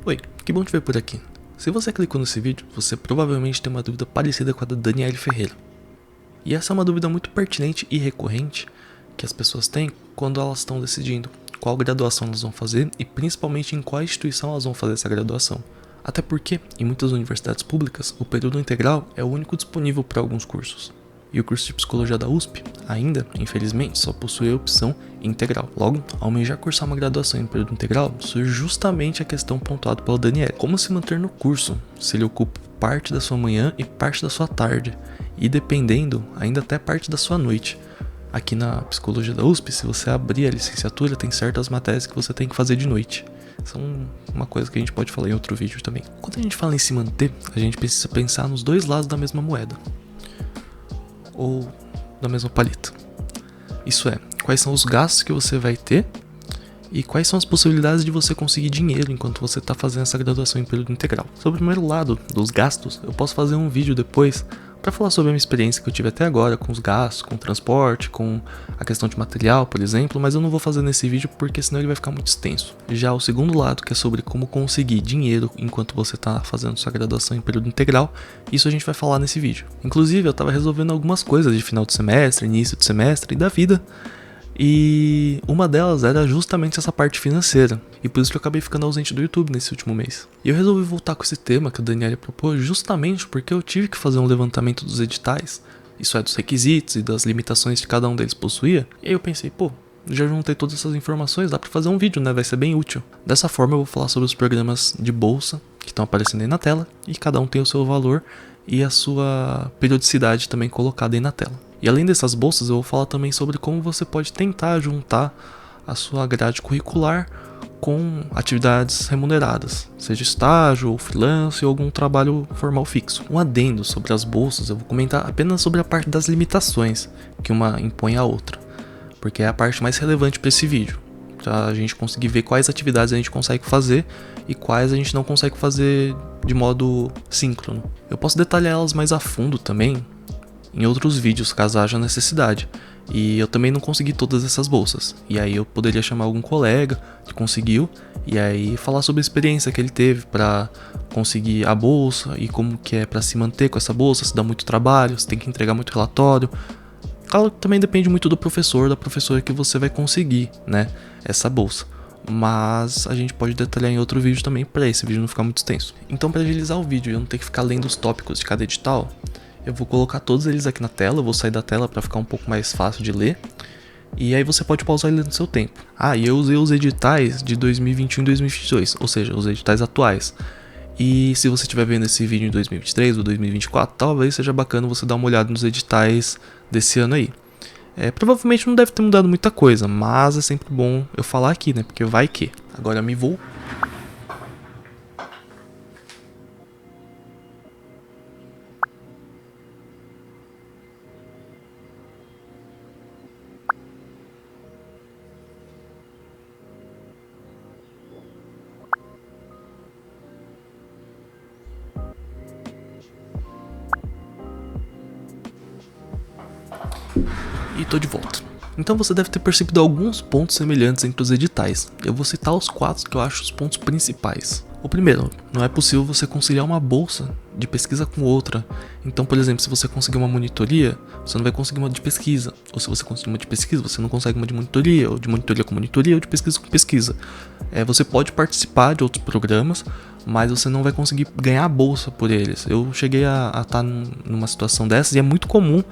Oi, que bom te ver por aqui. Se você clicou nesse vídeo, você provavelmente tem uma dúvida parecida com a da Daniele Ferreira. E essa é uma dúvida muito pertinente e recorrente que as pessoas têm quando elas estão decidindo qual graduação elas vão fazer e principalmente em qual instituição elas vão fazer essa graduação. Até porque, em muitas universidades públicas, o período integral é o único disponível para alguns cursos. E o curso de psicologia da USP, ainda, infelizmente, só possui a opção integral. Logo, almejar cursar uma graduação em período integral surge justamente a questão pontuada pela Daniele. Como se manter no curso, se ele ocupa parte da sua manhã e parte da sua tarde, e dependendo, ainda até parte da sua noite. Aqui na psicologia da USP, se você abrir a licenciatura, tem certas matérias que você tem que fazer de noite. São uma coisa que a gente pode falar em outro vídeo também. Quando a gente fala em se manter, a gente precisa pensar nos dois lados da mesma moeda. Ou da mesma paleta. Isso é, quais são os gastos que você vai ter e quais são as possibilidades de você conseguir dinheiro enquanto você está fazendo essa graduação em período integral. Sobre o primeiro lado dos gastos, eu posso fazer um vídeo depois para falar sobre a minha experiência que eu tive até agora com os gastos, com o transporte, com a questão de material, por exemplo, mas eu não vou fazer nesse vídeo porque senão ele vai ficar muito extenso. Já o segundo lado, que é sobre como conseguir dinheiro enquanto você está fazendo sua graduação em período integral, isso a gente vai falar nesse vídeo. Inclusive, eu estava resolvendo algumas coisas de final de semestre, início de semestre e da vida, e uma delas era justamente essa parte financeira, e por isso que eu acabei ficando ausente do YouTube nesse último mês. E eu resolvi voltar com esse tema que a Daniele propôs justamente porque eu tive que fazer um levantamento dos editais, isso é, dos requisitos e das limitações que cada um deles possuía, e aí eu pensei, já juntei todas essas informações, dá pra fazer um vídeo, né, vai ser bem útil. Dessa forma eu vou falar sobre os programas de bolsa que estão aparecendo aí na tela, e cada um tem o seu valor e a sua periodicidade também colocada aí na tela. E além dessas bolsas, eu vou falar também sobre como você pode tentar juntar a sua grade curricular com atividades remuneradas, seja estágio ou freelance ou algum trabalho formal fixo. Um adendo sobre as bolsas, eu vou comentar apenas sobre a parte das limitações que uma impõe à outra, porque é a parte mais relevante para esse vídeo, para a gente conseguir ver quais atividades a gente consegue fazer e quais a gente não consegue fazer de modo síncrono. Eu posso detalhar elas mais a fundo também em outros vídeos, caso haja necessidade. E eu também não consegui todas essas bolsas. E aí eu poderia chamar algum colega que conseguiu e aí falar sobre a experiência que ele teve para conseguir a bolsa e como que é para se manter com essa bolsa, se dá muito trabalho, se tem que entregar muito relatório. Claro que também depende muito do professor, da professora que você vai conseguir, né, essa bolsa. Mas a gente pode detalhar em outro vídeo também para esse vídeo não ficar muito extenso. Então, para agilizar o vídeo e eu não ter que ficar lendo os tópicos de cada edital, eu vou colocar todos eles aqui na tela, eu vou sair da tela para ficar um pouco mais fácil de ler. E aí você pode pausar ele no seu tempo. E eu usei os editais de 2021 e 2022, ou seja, os editais atuais. E se você estiver vendo esse vídeo em 2023 ou 2024, talvez seja bacana você dar uma olhada nos editais desse ano aí. Provavelmente não deve ter mudado muita coisa, mas é sempre bom eu falar aqui, né? Porque vai que. Agora me vou. E tô de volta. Então você deve ter percebido alguns pontos semelhantes entre os editais. Eu vou citar os 4 que eu acho os pontos principais. O primeiro, não é possível você conciliar uma bolsa de pesquisa com outra. Então, por exemplo, se você conseguir uma monitoria, você não vai conseguir uma de pesquisa. Ou se você conseguir uma de pesquisa, você não consegue uma de monitoria, ou de monitoria com monitoria, ou de pesquisa com pesquisa. Você pode participar de outros programas, mas você não vai conseguir ganhar a bolsa por eles. Eu cheguei a estar numa situação dessas e é muito comum,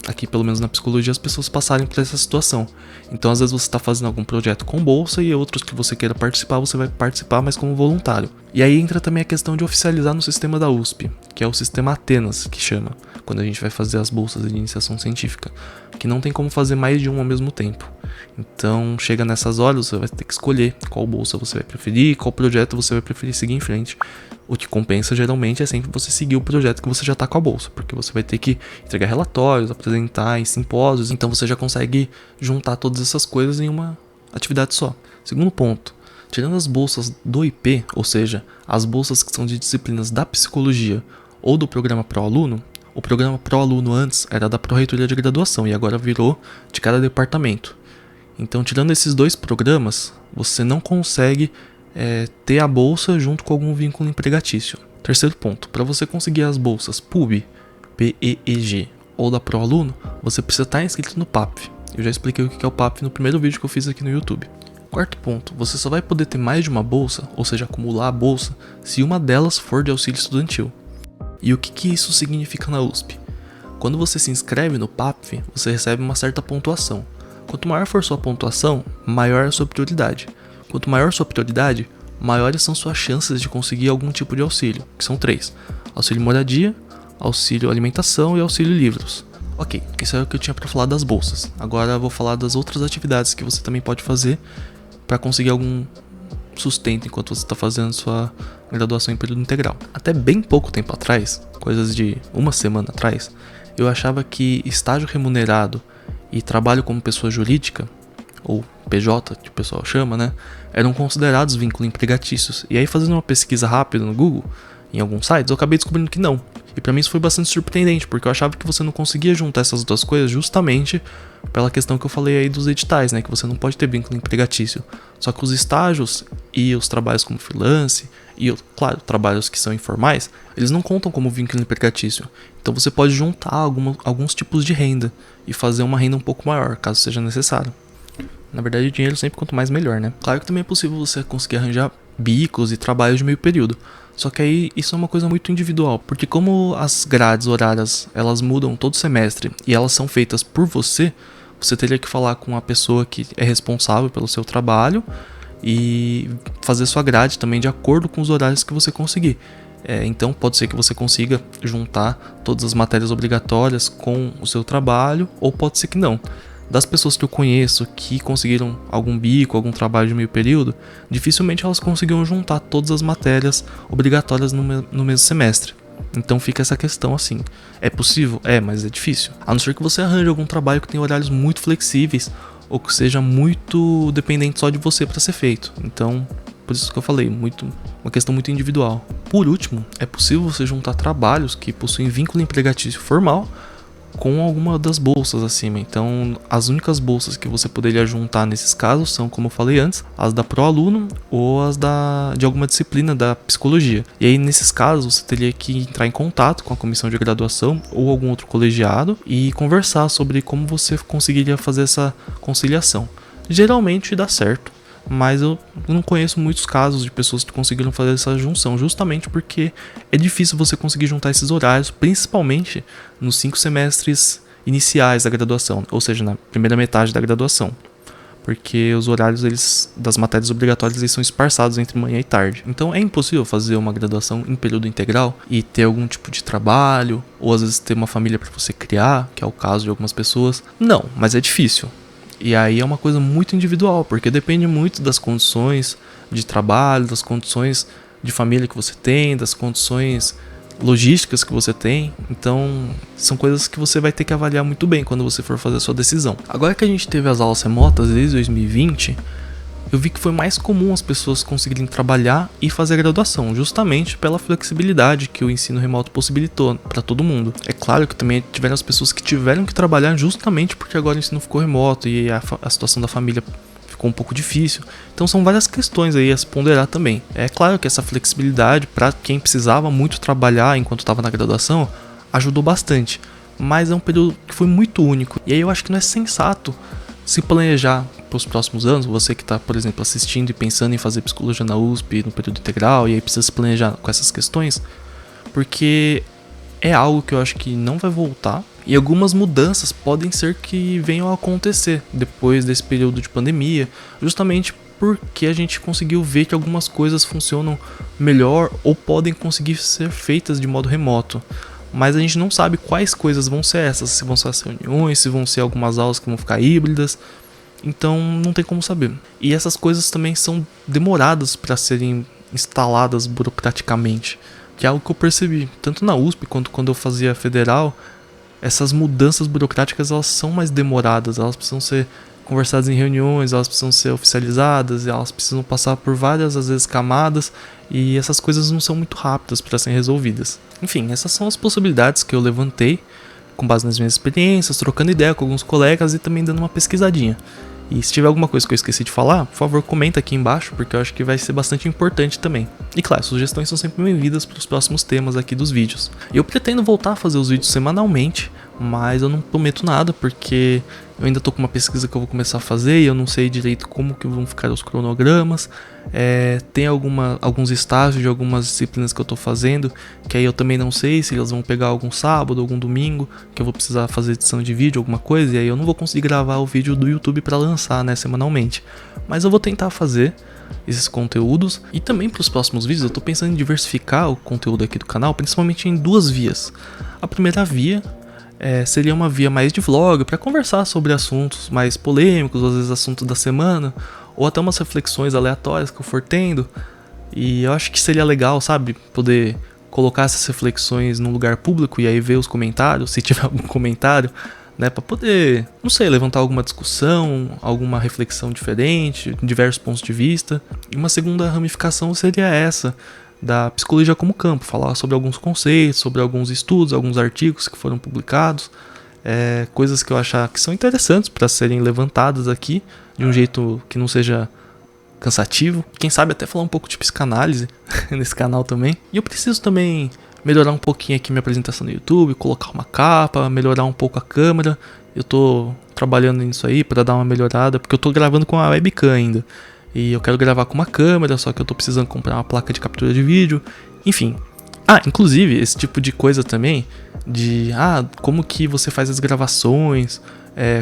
aqui pelo menos na psicologia, as pessoas passarem por essa situação. Então às vezes você está fazendo algum projeto com bolsa e outros que você queira participar, você vai participar, mas como voluntário. E aí entra também a questão de oficializar no sistema da USP, que é o sistema Atenas, que chama, quando a gente vai fazer as bolsas de iniciação científica, que não tem como fazer mais de um ao mesmo tempo. Então chega nessas horas, você vai ter que escolher qual bolsa você vai preferir, qual projeto você vai preferir seguir em frente. O que compensa geralmente é sempre você seguir o projeto que você já está com a bolsa, porque você vai ter que entregar relatórios, apresentar em simpósios, então você já consegue juntar todas essas coisas em uma atividade só. Segundo ponto, tirando as bolsas do IP, ou seja, as bolsas que são de disciplinas da psicologia ou do programa Pró-Aluno, o programa Pró-Aluno antes era da Pró-Reitoria de Graduação e agora virou de cada departamento. Então, tirando esses 2 programas, você não consegue ter a bolsa junto com algum vínculo empregatício. Terceiro ponto, para você conseguir as bolsas PUB, PEEG ou da ProAluno, você precisa estar inscrito no PAPF. Eu já expliquei o que é o PAPF no primeiro vídeo que eu fiz aqui no YouTube. Quarto ponto, você só vai poder ter mais de uma bolsa, ou seja, acumular a bolsa, se uma delas for de auxílio estudantil. E o que isso significa na USP? Quando você se inscreve no PAPF, você recebe uma certa pontuação. Quanto maior for sua pontuação, maior é a sua prioridade. Quanto maior sua prioridade, maiores são suas chances de conseguir algum tipo de auxílio, que são 3. Auxílio moradia, auxílio alimentação e auxílio livros. Ok, isso é o que eu tinha para falar das bolsas. Agora eu vou falar das outras atividades que você também pode fazer para conseguir algum sustento enquanto você está fazendo sua graduação em período integral. Até bem pouco tempo atrás, coisas de uma semana atrás, eu achava que estágio remunerado e trabalho como pessoa jurídica, ou PJ, que o pessoal chama, né, eram considerados vínculos empregatícios. E aí, fazendo uma pesquisa rápida no Google, em alguns sites, eu acabei descobrindo que não. E pra mim isso foi bastante surpreendente, porque eu achava que você não conseguia juntar essas duas coisas justamente pela questão que eu falei aí dos editais, né, que você não pode ter vínculo empregatício. Só que os estágios e os trabalhos como freelance e, claro, trabalhos que são informais, eles não contam como vínculo empregatício. Então você pode juntar alguns tipos de renda e fazer uma renda um pouco maior, caso seja necessário. Na verdade, o dinheiro sempre quanto mais melhor, né? Claro que também é possível você conseguir arranjar bicos e trabalhos de meio período. Só que aí isso é uma coisa muito individual, porque como as grades horárias elas mudam todo semestre e elas são feitas por você, você teria que falar com a pessoa que é responsável pelo seu trabalho e fazer sua grade também de acordo com os horários que você conseguir. Então pode ser que você consiga juntar todas as matérias obrigatórias com o seu trabalho, ou pode ser que não. Das pessoas que eu conheço que conseguiram algum bico, algum trabalho de meio período, dificilmente elas conseguiram juntar todas as matérias obrigatórias no mesmo semestre. Então fica essa questão assim. É possível? Mas é difícil. A não ser que você arranje algum trabalho que tenha horários muito flexíveis ou que seja muito dependente só de você para ser feito. Então, por isso que eu falei, uma questão muito individual. Por último, é possível você juntar trabalhos que possuem vínculo empregatício formal com alguma das bolsas acima. Então, as únicas bolsas que você poderia juntar nesses casos são, como eu falei antes, as da ProAluno ou as de alguma disciplina da psicologia. E aí, nesses casos, você teria que entrar em contato com a comissão de graduação ou algum outro colegiado e conversar sobre como você conseguiria fazer essa conciliação. Geralmente dá certo, mas eu não conheço muitos casos de pessoas que conseguiram fazer essa junção, justamente porque é difícil você conseguir juntar esses horários, principalmente nos 5 semestres iniciais da graduação, ou seja, na primeira metade da graduação, porque os horários das matérias obrigatórias eles são esparçados entre manhã e tarde. Então é impossível fazer uma graduação em período integral e ter algum tipo de trabalho, ou às vezes ter uma família para você criar, que é o caso de algumas pessoas. Não, mas é difícil. E aí é uma coisa muito individual, porque depende muito das condições de trabalho, das condições de família que você tem, das condições logísticas que você tem. Então, são coisas que você vai ter que avaliar muito bem quando você for fazer a sua decisão. Agora que a gente teve as aulas remotas desde 2020, eu vi que foi mais comum as pessoas conseguirem trabalhar e fazer a graduação, justamente pela flexibilidade que o ensino remoto possibilitou para todo mundo. É claro que também tiveram as pessoas que tiveram que trabalhar justamente porque agora o ensino ficou remoto e a situação da família ficou um pouco difícil. Então são várias questões aí a se ponderar também. É claro que essa flexibilidade para quem precisava muito trabalhar enquanto estava na graduação ajudou bastante, mas é um período que foi muito único. E aí eu acho que não é sensato se planejar para os próximos anos, você que está, por exemplo, assistindo e pensando em fazer psicologia na USP no período integral e aí precisa se planejar com essas questões, porque é algo que eu acho que não vai voltar e algumas mudanças podem ser que venham a acontecer depois desse período de pandemia, justamente porque a gente conseguiu ver que algumas coisas funcionam melhor ou podem conseguir ser feitas de modo remoto. Mas a gente não sabe quais coisas vão ser essas, se vão ser as reuniões, se vão ser algumas aulas que vão ficar híbridas, então não tem como saber. E essas coisas também são demoradas para serem instaladas burocraticamente, que é algo que eu percebi, tanto na USP quanto quando eu fazia federal, essas mudanças burocráticas elas são mais demoradas, elas precisam ser conversadas em reuniões, elas precisam ser oficializadas, elas precisam passar por várias, às vezes, camadas, e essas coisas não são muito rápidas para serem resolvidas. Enfim, essas são as possibilidades que eu levantei com base nas minhas experiências, trocando ideia com alguns colegas e também dando uma pesquisadinha. E se tiver alguma coisa que eu esqueci de falar, por favor, comenta aqui embaixo, porque eu acho que vai ser bastante importante também. E claro, sugestões são sempre bem-vindas para os próximos temas aqui dos vídeos. Eu pretendo voltar a fazer os vídeos semanalmente, mas eu não prometo nada, porque eu ainda tô com uma pesquisa que eu vou começar a fazer e eu não sei direito como que vão ficar os cronogramas. Tem alguns estágios de algumas disciplinas que eu tô fazendo, que aí eu também não sei se elas vão pegar algum sábado, algum domingo, que eu vou precisar fazer edição de vídeo, alguma coisa, e aí eu não vou conseguir gravar o vídeo do YouTube para lançar, né, semanalmente. Mas eu vou tentar fazer esses conteúdos, e também para os próximos vídeos eu tô pensando em diversificar o conteúdo aqui do canal, principalmente em duas vias. A primeira via seria uma via mais de vlog, para conversar sobre assuntos mais polêmicos, às vezes assuntos da semana, ou até umas reflexões aleatórias que eu for tendo. E eu acho que seria legal, sabe, poder colocar essas reflexões num lugar público e aí ver os comentários, se tiver algum comentário, né, para poder, não sei, levantar alguma discussão, alguma reflexão diferente, diversos pontos de vista. E uma segunda ramificação seria essa, da psicologia como campo, falar sobre alguns conceitos, sobre alguns estudos, alguns artigos que foram publicados, coisas que eu achar que são interessantes para serem levantadas aqui, de um jeito que não seja cansativo. Quem sabe até falar um pouco de psicanálise nesse canal também. E eu preciso também melhorar um pouquinho aqui minha apresentação no YouTube, colocar uma capa, melhorar um pouco a câmera. Eu tô trabalhando nisso aí para dar uma melhorada, porque eu tô gravando com a webcam ainda. E eu quero gravar com uma câmera, só que eu tô precisando comprar uma placa de captura de vídeo. Enfim. Inclusive, esse tipo de coisa também, de como que você faz as gravações,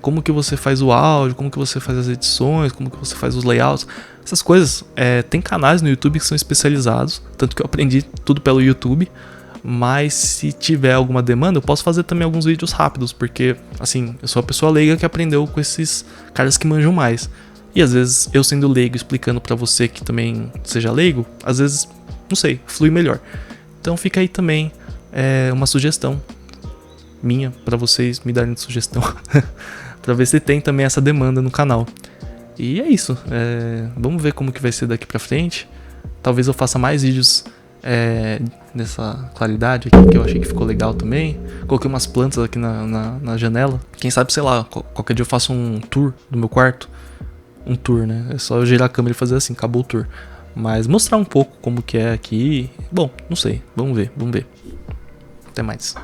como que você faz o áudio, como que você faz as edições, como que você faz os layouts. Essas coisas, tem canais no YouTube que são especializados, tanto que eu aprendi tudo pelo YouTube. Mas se tiver alguma demanda, eu posso fazer também alguns vídeos rápidos, porque, assim, eu sou a pessoa leiga que aprendeu com esses caras que manjam mais. E às vezes, eu sendo leigo, explicando pra você que também seja leigo, às vezes, não sei, flui melhor. Então fica aí também uma sugestão minha pra vocês me darem sugestão, pra ver se tem também essa demanda no canal. E é isso, vamos ver como que vai ser daqui pra frente. Talvez eu faça mais vídeos nessa claridade aqui, que eu achei que ficou legal também. Coloquei umas plantas aqui na janela. Quem sabe, sei lá, qualquer dia eu faço um tour do meu quarto. Um tour, né? É só eu girar a câmera e fazer assim, acabou o tour. Mas mostrar um pouco como que é aqui. Bom, não sei, vamos ver. Até mais.